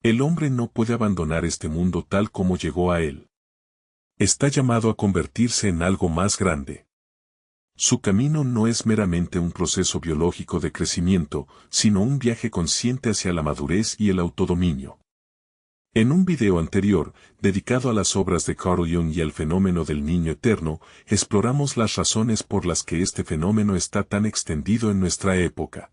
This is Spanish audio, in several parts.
El hombre no puede abandonar este mundo tal como llegó a él. Está llamado a convertirse en algo más grande. Su camino no es meramente un proceso biológico de crecimiento, sino un viaje consciente hacia la madurez y el autodominio. En un video anterior, dedicado a las obras de Carl Jung y al fenómeno del niño eterno, exploramos las razones por las que este fenómeno está tan extendido en nuestra época.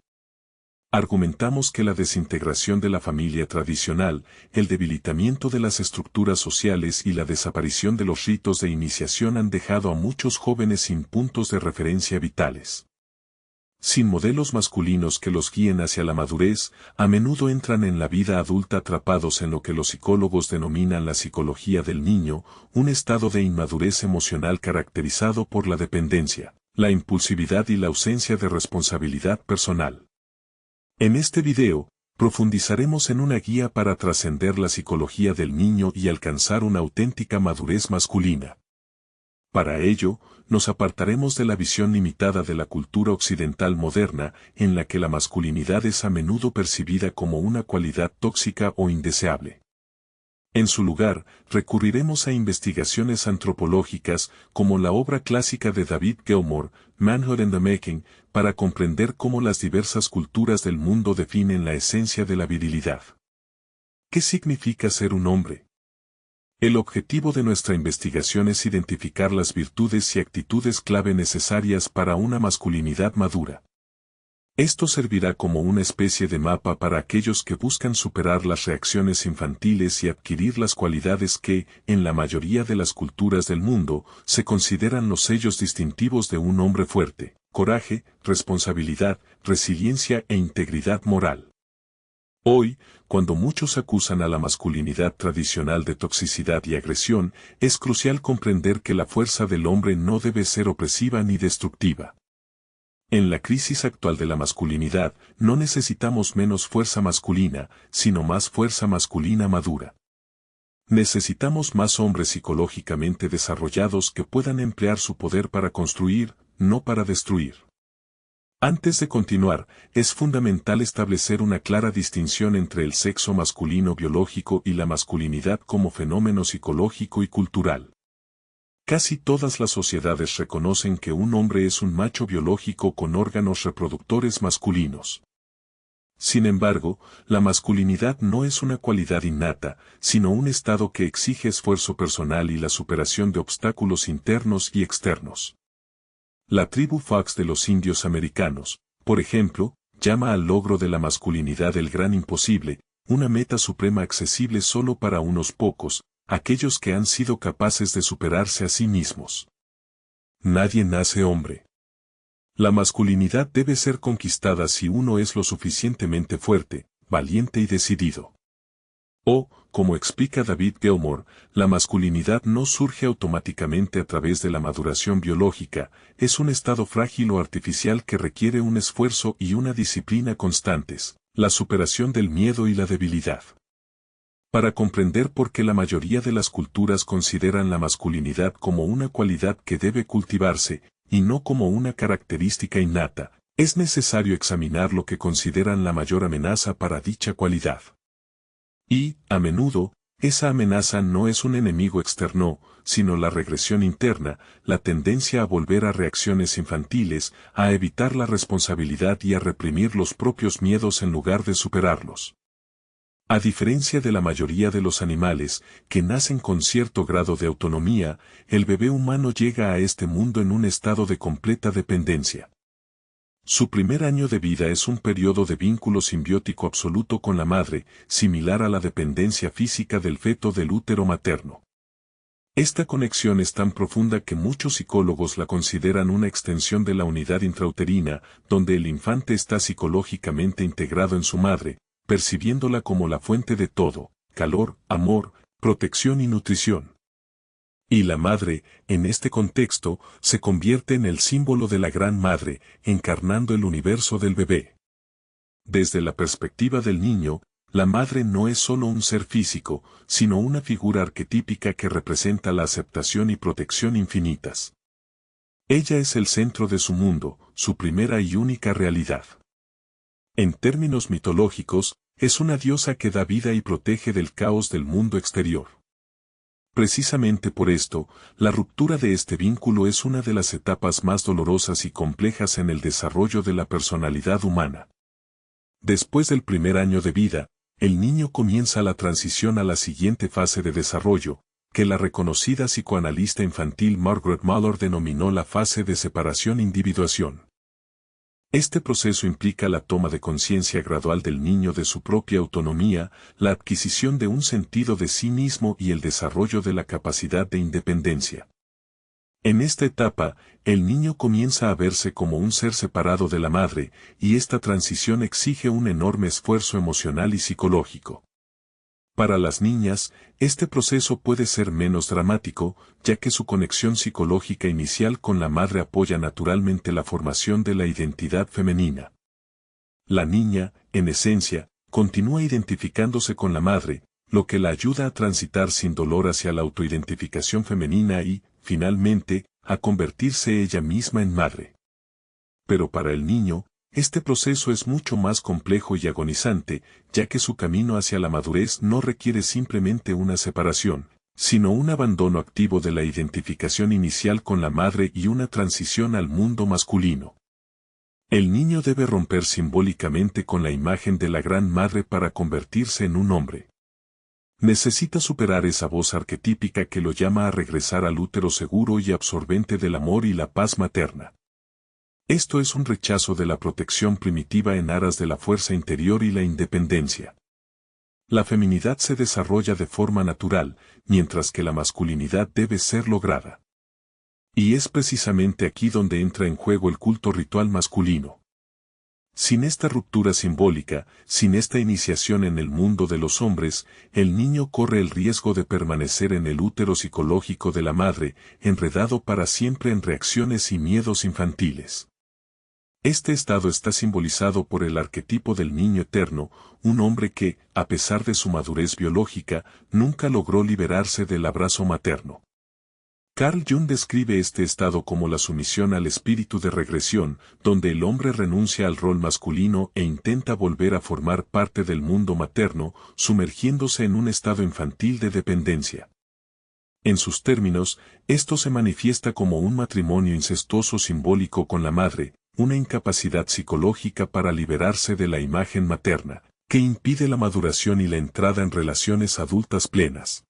Argumentamos que la desintegración de la familia tradicional, el debilitamiento de las estructuras sociales y la desaparición de los ritos de iniciación han dejado a muchos jóvenes sin puntos de referencia vitales. Sin modelos masculinos que los guíen hacia la madurez, a menudo entran en la vida adulta atrapados en lo que los psicólogos denominan la psicología del niño, un estado de inmadurez emocional caracterizado por la dependencia, la impulsividad y la ausencia de responsabilidad personal. En este video, profundizaremos en una guía para trascender la psicología del niño y alcanzar una auténtica madurez masculina. Para ello, nos apartaremos de la visión limitada de la cultura occidental moderna, en la que la masculinidad es a menudo percibida como una cualidad tóxica o indeseable. En su lugar, recurriremos a investigaciones antropológicas, como la obra clásica de David Gilmour, Manhood in the Making, para comprender cómo las diversas culturas del mundo definen la esencia de la virilidad. ¿Qué significa ser un hombre? El objetivo de nuestra investigación es identificar las virtudes y actitudes clave necesarias para una masculinidad madura. Esto servirá como una especie de mapa para aquellos que buscan superar las reacciones infantiles y adquirir las cualidades que, en la mayoría de las culturas del mundo, se consideran los sellos distintivos de un hombre fuerte: coraje, responsabilidad, resiliencia e integridad moral. Hoy, cuando muchos acusan a la masculinidad tradicional de toxicidad y agresión, es crucial comprender que la fuerza del hombre no debe ser opresiva ni destructiva. En la crisis actual de la masculinidad, no necesitamos menos fuerza masculina, sino más fuerza masculina madura. Necesitamos más hombres psicológicamente desarrollados que puedan emplear su poder para construir, no para destruir. Antes de continuar, es fundamental establecer una clara distinción entre el sexo masculino biológico y la masculinidad como fenómeno psicológico y cultural. Casi todas las sociedades reconocen que un hombre es un macho biológico con órganos reproductores masculinos. Sin embargo, la masculinidad no es una cualidad innata, sino un estado que exige esfuerzo personal y la superación de obstáculos internos y externos. La tribu Fox de los indios americanos, por ejemplo, llama al logro de la masculinidad el gran imposible, una meta suprema accesible solo para unos pocos, aquellos que han sido capaces de superarse a sí mismos. Nadie nace hombre. La masculinidad debe ser conquistada si uno es lo suficientemente fuerte, valiente y decidido. O, como explica David Gilmour, la masculinidad no surge automáticamente a través de la maduración biológica, es un estado frágil o artificial que requiere un esfuerzo y una disciplina constantes, la superación del miedo y la debilidad. Para comprender por qué la mayoría de las culturas consideran la masculinidad como una cualidad que debe cultivarse, y no como una característica innata, es necesario examinar lo que consideran la mayor amenaza para dicha cualidad. Y, a menudo, esa amenaza no es un enemigo externo, sino la regresión interna, la tendencia a volver a reacciones infantiles, a evitar la responsabilidad y a reprimir los propios miedos en lugar de superarlos. A diferencia de la mayoría de los animales, que nacen con cierto grado de autonomía, el bebé humano llega a este mundo en un estado de completa dependencia. Su primer año de vida es un periodo de vínculo simbiótico absoluto con la madre, similar a la dependencia física del feto del útero materno. Esta conexión es tan profunda que muchos psicólogos la consideran una extensión de la unidad intrauterina, donde el infante está psicológicamente integrado en su madre, percibiéndola como la fuente de todo: calor, amor, protección y nutrición. Y la madre, en este contexto, se convierte en el símbolo de la Gran Madre, encarnando el universo del bebé. Desde la perspectiva del niño, la madre no es solo un ser físico, sino una figura arquetípica que representa la aceptación y protección infinitas. Ella es el centro de su mundo, su primera y única realidad. En términos mitológicos, Es una diosa que da vida y protege del caos del mundo exterior. Precisamente por esto, la ruptura de este vínculo es una de las etapas más dolorosas y complejas en el desarrollo de la personalidad humana. Después del primer año de vida, el niño comienza la transición a la siguiente fase de desarrollo, que la reconocida psicoanalista infantil Margaret Muller denominó la fase de separación-individuación. Este proceso implica la toma de conciencia gradual del niño de su propia autonomía, la adquisición de un sentido de sí mismo y el desarrollo de la capacidad de independencia. En esta etapa, el niño comienza a verse como un ser separado de la madre, y esta transición exige un enorme esfuerzo emocional y psicológico. Para las niñas, este proceso puede ser menos dramático, ya que su conexión psicológica inicial con la madre apoya naturalmente la formación de la identidad femenina. La niña, en esencia, continúa identificándose con la madre, lo que la ayuda a transitar sin dolor hacia la autoidentificación femenina y, finalmente, a convertirse ella misma en madre. Pero para el niño, este proceso es mucho más complejo y agonizante, ya que su camino hacia la madurez no requiere simplemente una separación, sino un abandono activo de la identificación inicial con la madre y una transición al mundo masculino. El niño debe romper simbólicamente con la imagen de la gran madre para convertirse en un hombre. Necesita superar esa voz arquetípica que lo llama a regresar al útero seguro y absorbente del amor y la paz materna. Esto es un rechazo de la protección primitiva en aras de la fuerza interior y la independencia. La feminidad se desarrolla de forma natural, mientras que la masculinidad debe ser lograda. Y es precisamente aquí donde entra en juego el culto ritual masculino. Sin esta ruptura simbólica, sin esta iniciación en el mundo de los hombres, el niño corre el riesgo de permanecer en el útero psicológico de la madre, enredado para siempre en reacciones y miedos infantiles. Este estado está simbolizado por el arquetipo del niño eterno, un hombre que, a pesar de su madurez biológica, nunca logró liberarse del abrazo materno. Carl Jung describe este estado como la sumisión al espíritu de regresión, donde el hombre renuncia al rol masculino e intenta volver a formar parte del mundo materno, sumergiéndose en un estado infantil de dependencia. En sus términos, esto se manifiesta como un matrimonio incestuoso simbólico con la madre, una incapacidad psicológica para liberarse de la imagen materna, que impide la maduración y la entrada en relaciones adultas plenas.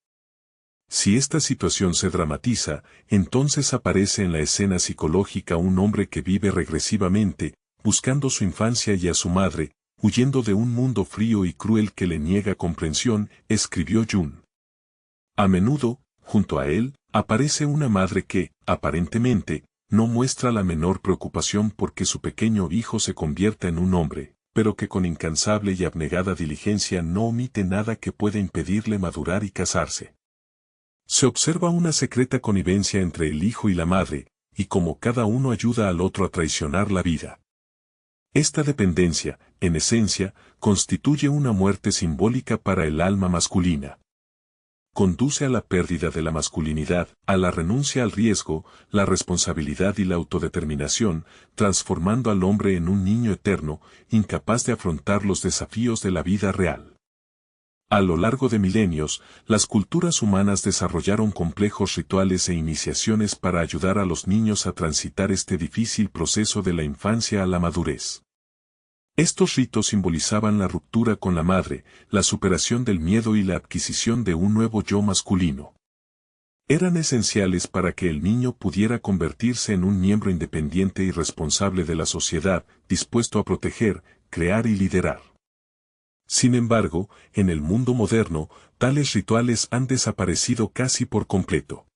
Si esta situación se dramatiza, entonces aparece en la escena psicológica un hombre que vive regresivamente, buscando su infancia y a su madre, huyendo de un mundo frío y cruel que le niega comprensión, escribió Jung. A menudo, junto a él, aparece una madre que, aparentemente, no muestra la menor preocupación porque su pequeño hijo se convierta en un hombre, pero que con incansable y abnegada diligencia no omite nada que pueda impedirle madurar y casarse. Se observa una secreta connivencia entre el hijo y la madre, y como cada uno ayuda al otro a traicionar la vida. Esta dependencia, en esencia, constituye una muerte simbólica para el alma masculina. Conduce a la pérdida de la masculinidad, a la renuncia al riesgo, la responsabilidad y la autodeterminación, transformando al hombre en un niño eterno, incapaz de afrontar los desafíos de la vida real. A lo largo de milenios, las culturas humanas desarrollaron complejos rituales e iniciaciones para ayudar a los niños a transitar este difícil proceso de la infancia a la madurez. Estos ritos simbolizaban la ruptura con la madre, la superación del miedo y la adquisición de un nuevo yo masculino. Eran esenciales para que el niño pudiera convertirse en un miembro independiente y responsable de la sociedad, dispuesto a proteger, crear y liderar. Sin embargo, en el mundo moderno, tales rituales han desaparecido casi por completo.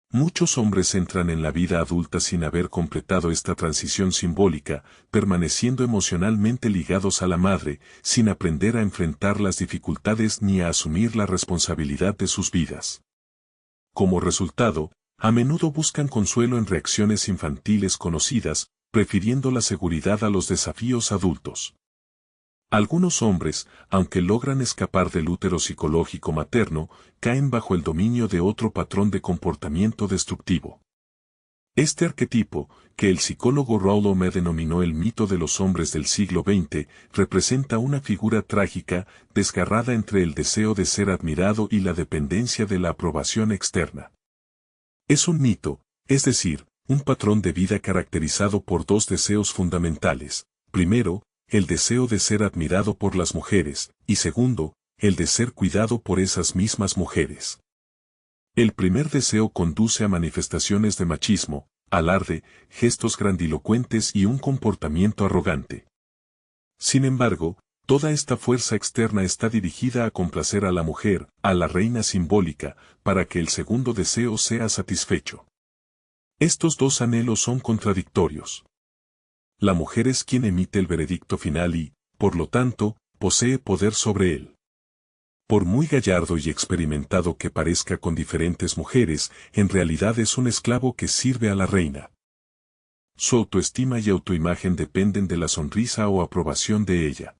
Muchos hombres entran en la vida adulta sin haber completado esta transición simbólica, permaneciendo emocionalmente ligados a la madre, sin aprender a enfrentar las dificultades ni a asumir la responsabilidad de sus vidas. Como resultado, a menudo buscan consuelo en reacciones infantiles conocidas, prefiriendo la seguridad a los desafíos adultos. Algunos hombres, aunque logran escapar del útero psicológico materno, caen bajo el dominio de otro patrón de comportamiento destructivo. Este arquetipo, que el psicólogo Rollo me denominó el mito de los hombres del siglo XX, representa una figura trágica, desgarrada entre el deseo de ser admirado y la dependencia de la aprobación externa. Es un mito, es decir, un patrón de vida caracterizado por dos deseos fundamentales. Primero, el deseo de ser admirado por las mujeres, y segundo, el de ser cuidado por esas mismas mujeres. El primer deseo conduce a manifestaciones de machismo, alarde, gestos grandilocuentes y un comportamiento arrogante. Sin embargo, toda esta fuerza externa está dirigida a complacer a la mujer, a la reina simbólica, para que el segundo deseo sea satisfecho. Estos dos anhelos son contradictorios. La mujer es quien emite el veredicto final y, por lo tanto, posee poder sobre él. Por muy gallardo y experimentado que parezca con diferentes mujeres, en realidad es un esclavo que sirve a la reina. Su autoestima y autoimagen dependen de la sonrisa o aprobación de ella.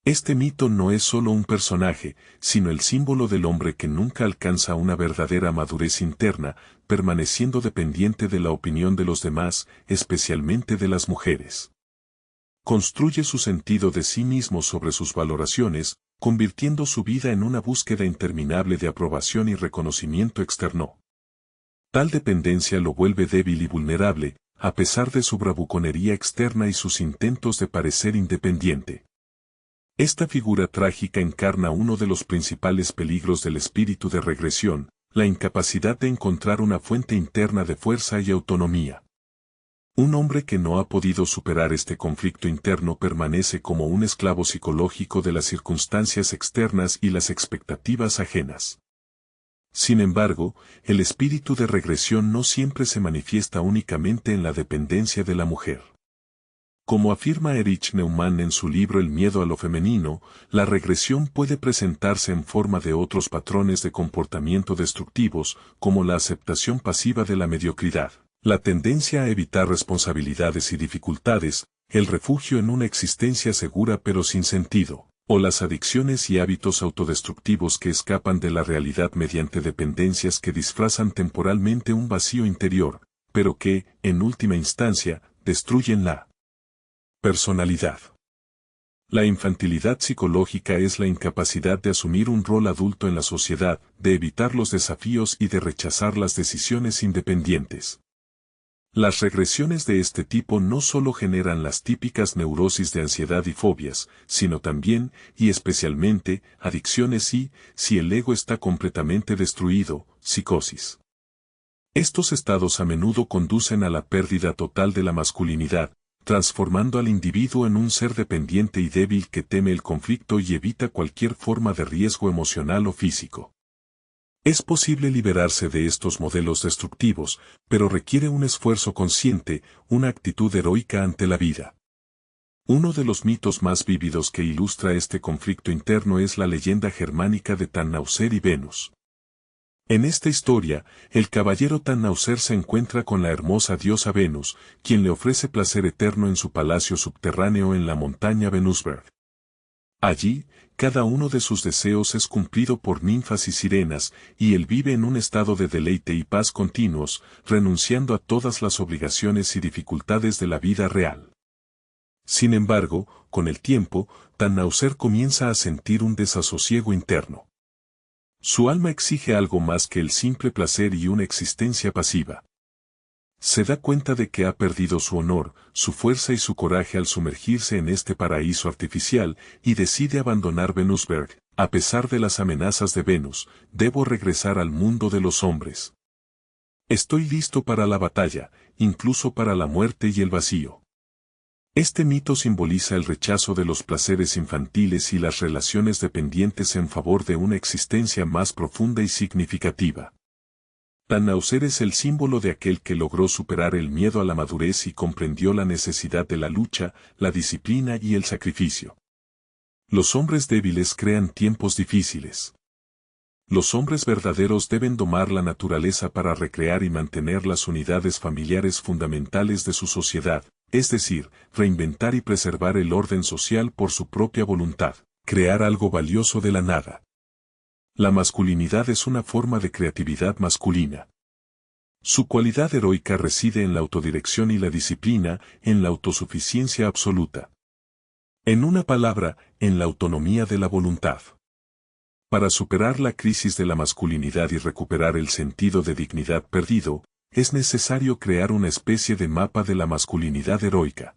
Este mito no es solo un personaje, sino el símbolo del hombre que nunca alcanza una verdadera madurez interna, permaneciendo dependiente de la opinión de los demás, especialmente de las mujeres. Construye su sentido de sí mismo sobre sus valoraciones, convirtiendo su vida en una búsqueda interminable de aprobación y reconocimiento externo. Tal dependencia lo vuelve débil y vulnerable, a pesar de su bravuconería externa y sus intentos de parecer independiente. Esta figura trágica encarna uno de los principales peligros del espíritu de regresión, la incapacidad de encontrar una fuente interna de fuerza y autonomía. Un hombre que no ha podido superar este conflicto interno permanece como un esclavo psicológico de las circunstancias externas y las expectativas ajenas. Sin embargo, el espíritu de regresión no siempre se manifiesta únicamente en la dependencia de la mujer. Como afirma Erich Neumann en su libro El miedo a lo femenino, la regresión puede presentarse en forma de otros patrones de comportamiento destructivos, como la aceptación pasiva de la mediocridad, la tendencia a evitar responsabilidades y dificultades, el refugio en una existencia segura pero sin sentido, o las adicciones y hábitos autodestructivos que escapan de la realidad mediante dependencias que disfrazan temporalmente un vacío interior, pero que, en última instancia, destruyen la personalidad. La infantilidad psicológica es la incapacidad de asumir un rol adulto en la sociedad, de evitar los desafíos y de rechazar las decisiones independientes. Las regresiones de este tipo no solo generan las típicas neurosis de ansiedad y fobias, sino también, y especialmente, adicciones y, si el ego está completamente destruido, psicosis. Estos estados a menudo conducen a la pérdida total de la masculinidad, transformando al individuo en un ser dependiente y débil que teme el conflicto y evita cualquier forma de riesgo emocional o físico. Es posible liberarse de estos modelos destructivos, pero requiere un esfuerzo consciente, una actitud heroica ante la vida. Uno de los mitos más vívidos que ilustra este conflicto interno es la leyenda germánica de Tannhäuser y Venus. En esta historia, el caballero Tannhäuser se encuentra con la hermosa diosa Venus, quien le ofrece placer eterno en su palacio subterráneo en la montaña Venusberg. Allí, cada uno de sus deseos es cumplido por ninfas y sirenas, y él vive en un estado de deleite y paz continuos, renunciando a todas las obligaciones y dificultades de la vida real. Sin embargo, con el tiempo, Tannhäuser comienza a sentir un desasosiego interno. Su alma exige algo más que el simple placer y una existencia pasiva. Se da cuenta de que ha perdido su honor, su fuerza y su coraje al sumergirse en este paraíso artificial, y decide abandonar Venusberg. A pesar de las amenazas de Venus, debo regresar al mundo de los hombres. Estoy listo para la batalla, incluso para la muerte y el vacío. Este mito simboliza el rechazo de los placeres infantiles y las relaciones dependientes en favor de una existencia más profunda y significativa. Tannhäuser es el símbolo de aquel que logró superar el miedo a la madurez y comprendió la necesidad de la lucha, la disciplina y el sacrificio. Los hombres débiles crean tiempos difíciles. Los hombres verdaderos deben domar la naturaleza para recrear y mantener las unidades familiares fundamentales de su sociedad, es decir, reinventar y preservar el orden social por su propia voluntad, crear algo valioso de la nada. La masculinidad es una forma de creatividad masculina. Su cualidad heroica reside en la autodirección y la disciplina, en la autosuficiencia absoluta. En una palabra, en la autonomía de la voluntad. Para superar la crisis de la masculinidad y recuperar el sentido de dignidad perdido, es necesario crear una especie de mapa de la masculinidad heroica.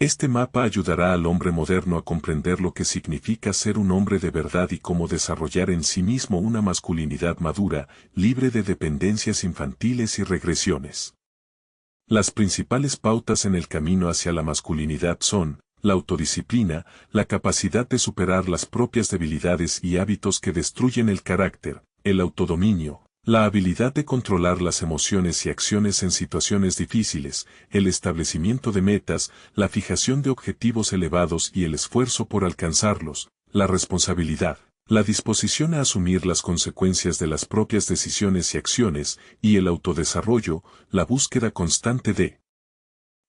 Este mapa ayudará al hombre moderno a comprender lo que significa ser un hombre de verdad y cómo desarrollar en sí mismo una masculinidad madura, libre de dependencias infantiles y regresiones. Las principales pautas en el camino hacia la masculinidad son, la autodisciplina, la capacidad de superar las propias debilidades y hábitos que destruyen el carácter, el autodominio, la habilidad de controlar las emociones y acciones en situaciones difíciles, el establecimiento de metas, la fijación de objetivos elevados y el esfuerzo por alcanzarlos, la responsabilidad, la disposición a asumir las consecuencias de las propias decisiones y acciones, y el autodesarrollo, la búsqueda constante de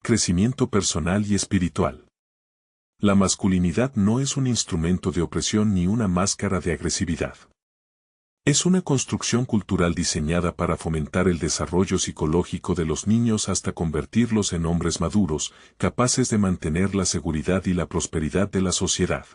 crecimiento personal y espiritual. La masculinidad no es un instrumento de opresión ni una máscara de agresividad. Es una construcción cultural diseñada para fomentar el desarrollo psicológico de los niños hasta convertirlos en hombres maduros, capaces de mantener la seguridad y la prosperidad de la sociedad.